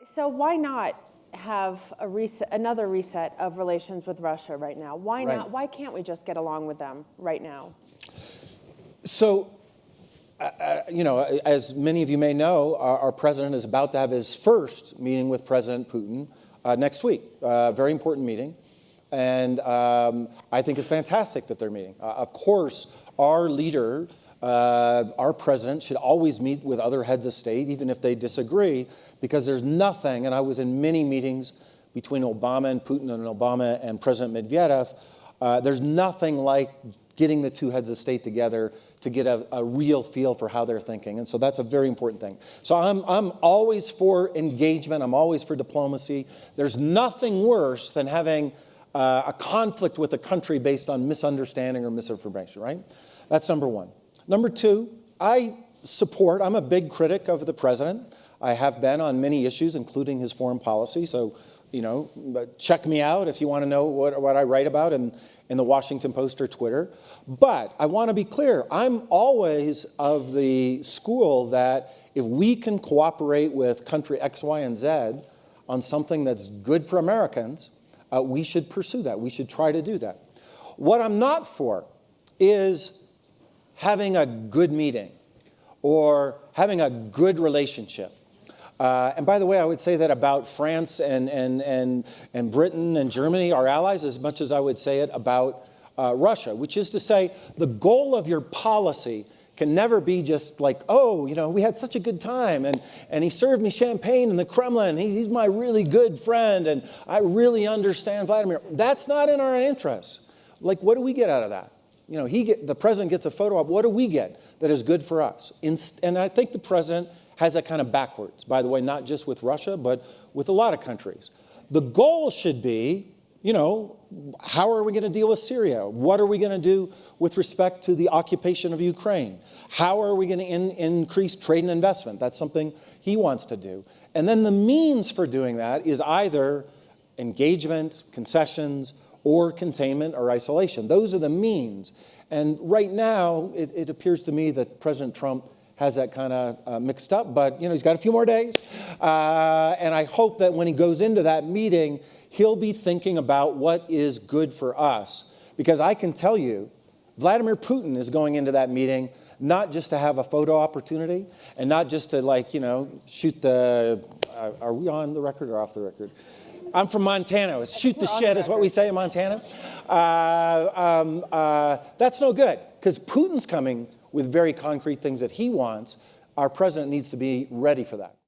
So why not have another reset of relations with Russia right now? Why not? Why can't we just get along with them right now? So, you know, as many of you may know, our president is about to have his first meeting with President Putin next week. Very important meeting. And I think it's fantastic that they're meeting. Of course, our leader, our president, should always meet with other heads of state, even if they disagree, because there's nothing, and I was in many meetings between Obama and Putin and Obama and President Medvedev, there's nothing like getting the two heads of state together to get a real feel for how they're thinking. And so that's a very important thing. So I'm always for engagement. I'm always for diplomacy. There's nothing worse than having a conflict with a country based on misunderstanding or misinformation, right? That's number one. Number two, I'm a big critic of the president. I have been on many issues, including his foreign policy. So, you know, check me out if you want to know what I write about in the Washington Post or Twitter. But I want to be clear. I'm always of the school that if we can cooperate with country X, Y, and Z on something that's good for Americans, we should pursue that. We should try to do that. What I'm not for is having a good meeting or having a good relationship. And by the way, I would say that about France and Britain and Germany, our allies, as much as I would say it about Russia, which is to say the goal of your policy can never be just like, oh, you know, we had such a good time and he served me champagne in the Kremlin. He's my really good friend and I really understand Vladimir. That's not in our interests. Like, what do we get out of that? You know, the president gets a photo op. What do we get that is good for us? And I think the president has that kind of backwards, by the way, not just with Russia, but with a lot of countries. The goal should be, you know, how are we going to deal with Syria? What are we going to do with respect to the occupation of Ukraine? How are we going to increase trade and investment? That's something he wants to do. And then the means for doing that is either engagement, concessions, or containment or isolation. Those are the means. And right now, it appears to me that President Trump has that kind of mixed up, but you know, he's got a few more days. And I hope that when he goes into that meeting, he'll be thinking about what is good for us. Because I can tell you, Vladimir Putin is going into that meeting not just to have a photo opportunity and not just to, like, you know, shoot the, are we on the record or off the record? I'm from Montana. Shoot the shit is what we say in Montana. That's no good, because Putin's coming with very concrete things that he wants. Our president needs to be ready for that.